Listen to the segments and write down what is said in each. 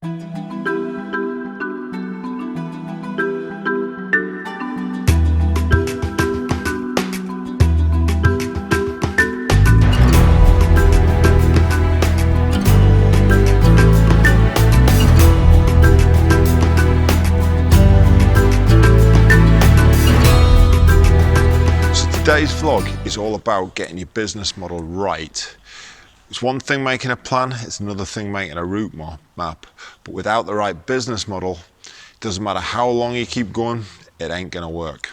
Today's vlog is all about getting your business model right. It's one thing making a plan, it's another thing making a route map. But without the right business model, it doesn't matter how long you keep going, it ain't gonna work.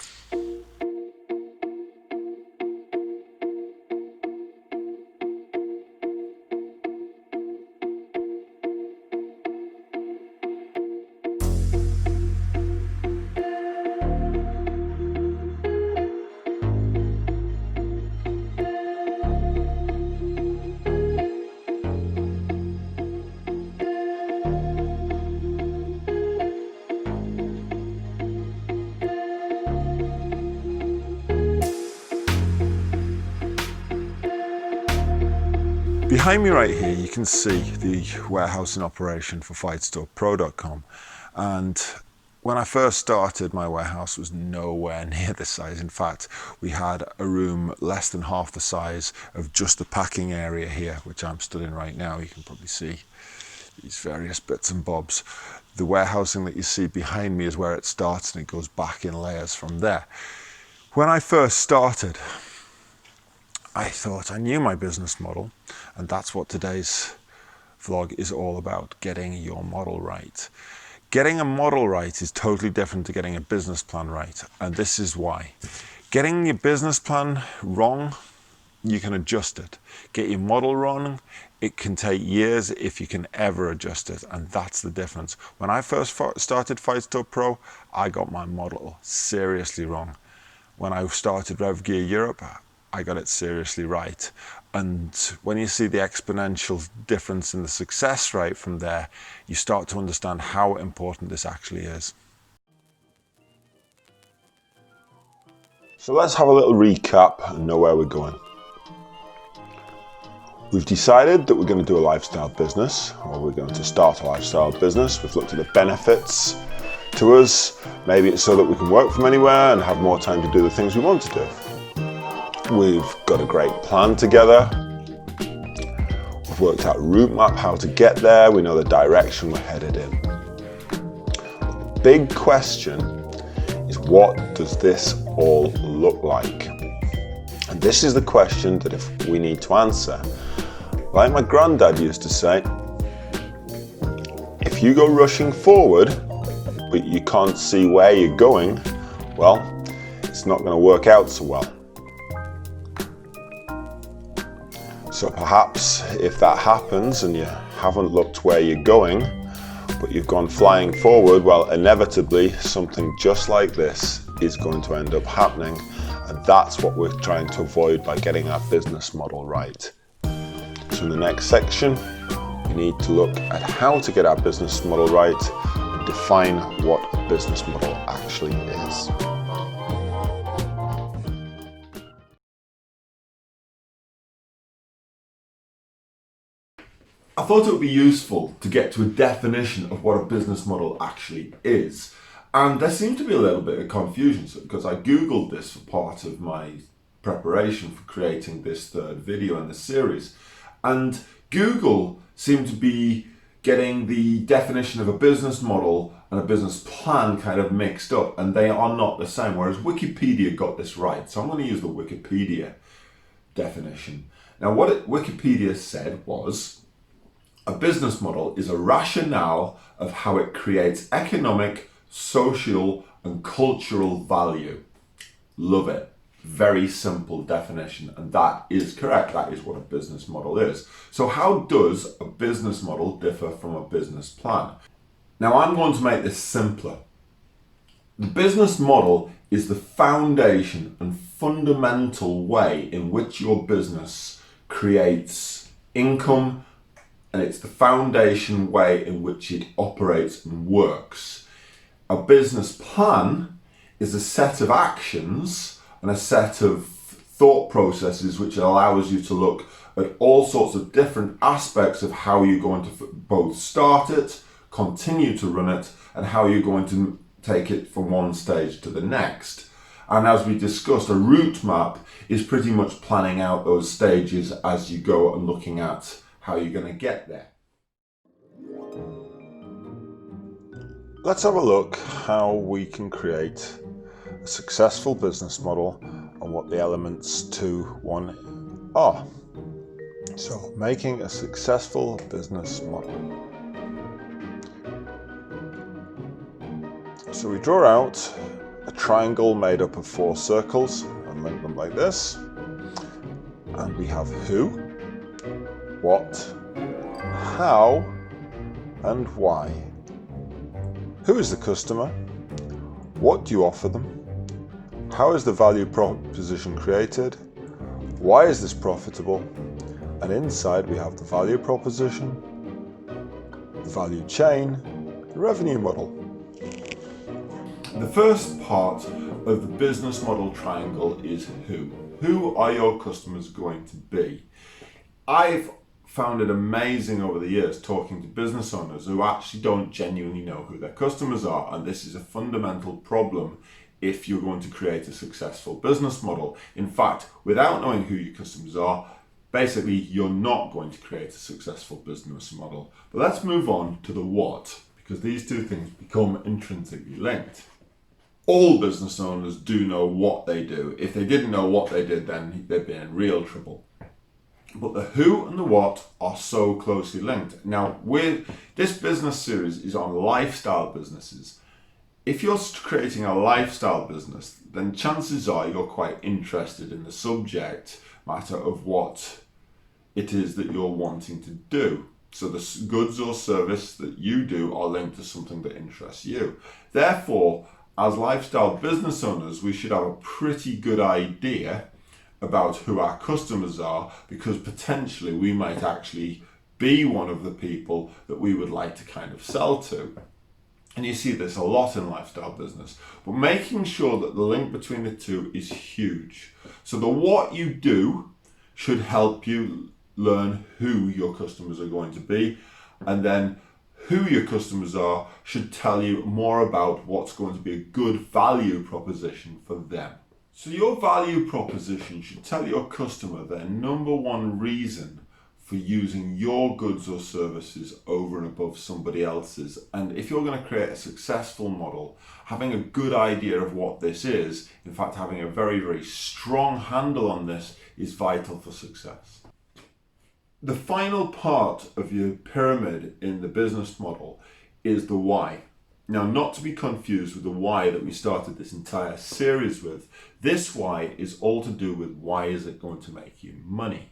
Behind me right here, you can see the warehousing operation for FightStorePro.com. And when I first started, my warehouse was nowhere near this size. In fact, we had a room less than half the size of just the packing area here, which I'm stood in right now. You can probably see these various bits and bobs. The warehousing that you see behind me is where it starts, and it goes back in layers from there. When I first started, I thought I knew my business model, and that's what today's vlog is all about, getting your model right. Getting a model right is totally different to getting a business plan right, and this is why. Getting your business plan wrong, you can adjust it. Get your model wrong, it can take years if you can ever adjust it, and that's the difference. When I first started FightStore Pro, I got my model seriously wrong. When I started RevGear Europe, I got it seriously right. And when you see the exponential difference in the success rate from there, you start to understand how important this actually is. So let's have a little recap and know where we're going. We've decided that we're going to do a lifestyle business, or we're going to start a lifestyle business. We've looked at the benefits to us. Maybe it's so that we can work from anywhere and have more time to do the things we want to do. We've got a great plan together. We've worked out a route map, how to get there. We know the direction we're headed in. The big question is, what does this all look like? And this is the question that if we need to answer. Like my granddad used to say, if you go rushing forward, but you can't see where you're going, well, it's not going to work out so well. So perhaps if that happens and you haven't looked where you're going, but you've gone flying forward, well, inevitably something just like this is going to end up happening. And that's what we're trying to avoid by getting our business model right. So in the next section, we need to look at how to get our business model right and define what a business model actually is. I thought it would be useful to get to a definition of what a business model actually is. And there seemed to be a little bit of confusion because I Googled this for part of my preparation for creating this third video in the series. And Google seemed to be getting the definition of a business model and a business plan kind of mixed up, and they are not the same, whereas Wikipedia got this right. So I'm going to use the Wikipedia definition. Now what Wikipedia said was, a business model is a rationale of how it creates economic, social, and cultural value. Love it. Very simple definition, and that is correct. That is what a business model is. So how does a business model differ from a business plan? Now I'm going to make this simpler. The business model is the foundation and fundamental way in which your business creates income, and it's the foundation way in which it operates and works. A business plan is a set of actions and a set of thought processes which allows you to look at all sorts of different aspects of how you're going to both start it, continue to run it, and how you're going to take it from one stage to the next. And as we discussed, a route map is pretty much planning out those stages as you go and looking at how you're going to get there. Let's have a look how we can create a successful business model and what the elements to one are. So, making a successful business model. So we draw out a triangle made up of 4 circles and link them like this. And we have who, what, how, and why. Who is the customer? What do you offer them? How is the value proposition created? Why is this profitable? And inside we have the value proposition, the value chain, the revenue model. The first part of the business model triangle is who. Who are your customers going to be? I've found it amazing over the years talking to business owners who actually don't genuinely know who their customers are, and this is a fundamental problem if you're going to create a successful business model. In fact, without knowing who your customers are, basically you're not going to create a successful business model. But let's move on to the what, because these two things become intrinsically linked. All business owners do know what they do. If they didn't know what they did, then they'd be in real trouble. But the who and the what are so closely linked. Now, this business series is on lifestyle businesses. If you're creating a lifestyle business, then chances are you're quite interested in the subject matter of what it is that you're wanting to do. So the goods or service that you do are linked to something that interests you. Therefore, as lifestyle business owners, we should have a pretty good idea about who our customers are, because potentially we might actually be one of the people that we would like to kind of sell to. And you see this a lot in lifestyle business, but making sure that the link between the two is huge. So the what you do should help you learn who your customers are going to be, and then who your customers are should tell you more about what's going to be a good value proposition for them. So your value proposition should tell your customer their number one reason for using your goods or services over and above somebody else's. And if you're going to create a successful model, having a good idea of what this is, in fact having a very, very strong handle on this, is vital for success. The final part of your pyramid in the business model is the why. Now, not to be confused with the why that we started this entire series with. This why is all to do with why is it going to make you money?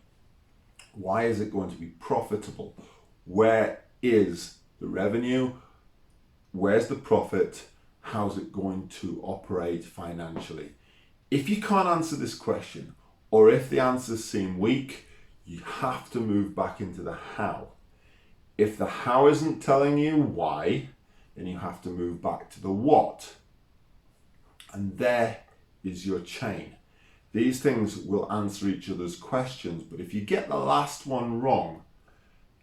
Why is it going to be profitable? Where is the revenue? Where's the profit? How's it going to operate financially? If you can't answer this question, or if the answers seem weak, you have to move back into the how. If the how isn't telling you why, then you have to move back to the what. And there is your chain. These things will answer each other's questions, but if you get the last one wrong,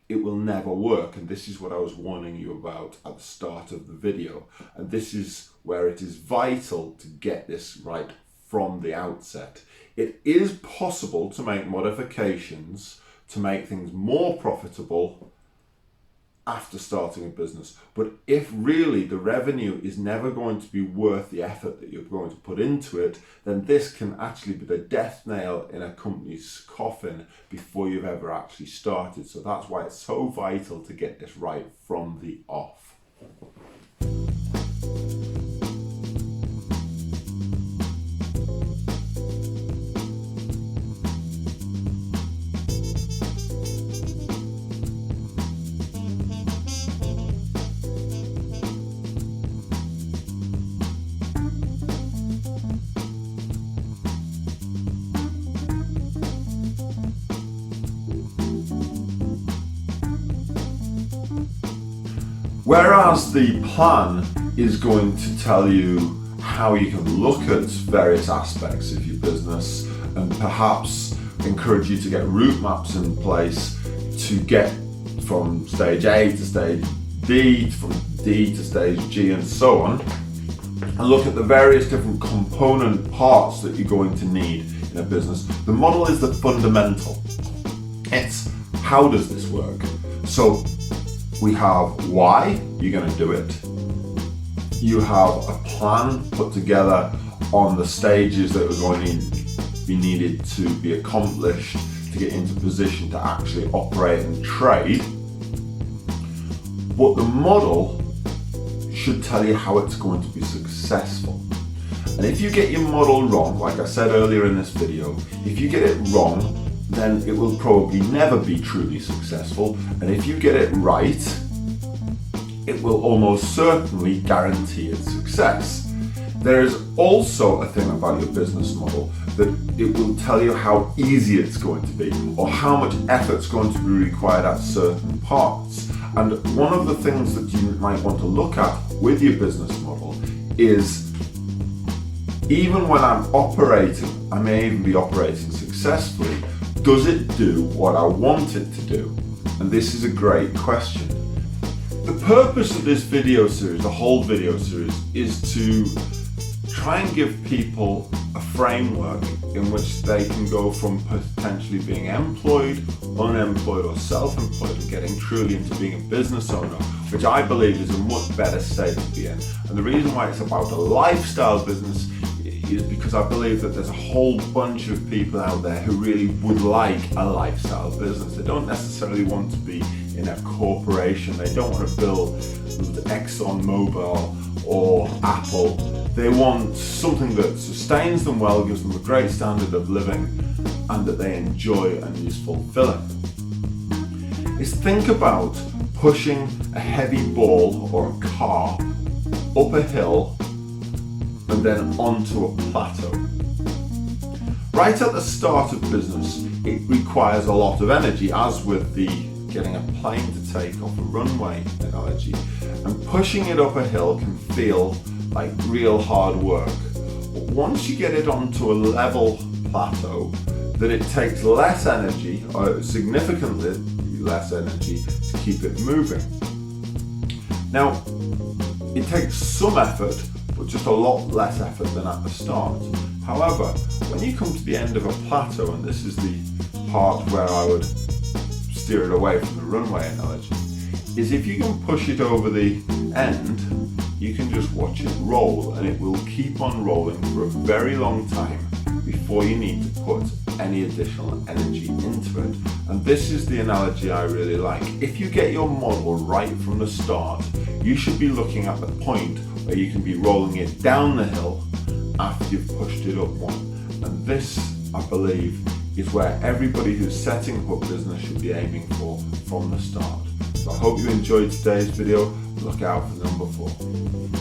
it will never work. And this is what I was warning you about at the start of the video. And this is where it is vital to get this right from the outset. It is possible to make modifications to make things more profitable after starting a business. But if really the revenue is never going to be worth the effort that you're going to put into it, then this can actually be the death nail in a company's coffin before you've ever actually started. So that's why it's so vital to get this right from the off. Whereas the plan is going to tell you how you can look at various aspects of your business and perhaps encourage you to get route maps in place to get from stage A to stage D, from D to stage G, and so on, and look at the various different component parts that you're going to need in a business, the model is the fundamental. It's how does this work? So we have why you're going to do it. You have a plan put together on the stages that are going to be needed to be accomplished to get into position to actually operate and trade. But the model should tell you how it's going to be successful. And if you get your model wrong, like I said earlier in this video, if you get it wrong, then it will probably never be truly successful. And if you get it right, it will almost certainly guarantee its success. There is also a thing about your business model that it will tell you how easy it's going to be or how much effort's going to be required at certain parts. And one of the things that you might want to look at with your business model is, even when I'm operating, I may even be operating successfully, does it do what I want it to do? And this is a great question. The purpose of this video series, the whole video series, is to try and give people a framework in which they can go from potentially being employed, unemployed, or self-employed and getting truly into being a business owner, which I believe is a much better state to be in. And the reason why it's about a lifestyle business is because I believe that there's a whole bunch of people out there who really would like a lifestyle business. They don't necessarily want to be in a corporation. They don't want to build ExxonMobil or Apple. They want something that sustains them well, gives them a great standard of living, and that they enjoy and is fulfilling. Is think about pushing a heavy ball or a car up a hill and then onto a plateau. Right at the start of business, it requires a lot of energy, as with the getting a plane to take off a runway analogy. And pushing it up a hill can feel like real hard work. But once you get it onto a level plateau, then it takes less energy, or significantly less energy, to keep it moving. Now, it takes some effort, but just a lot less effort than at the start. However, when you come to the end of a plateau, and this is the part where I would steer it away from the runway analogy, is if you can push it over the end, you can just watch it roll, and it will keep on rolling for a very long time before you need to put any additional energy into it. And this is the analogy I really like. If you get your model right from the start, you should be looking at the point where you can be rolling it down the hill after you've pushed it up one. And this, I believe, is where everybody who's setting up business should be aiming for from the start. So I hope you enjoyed today's video. Look out for number 4.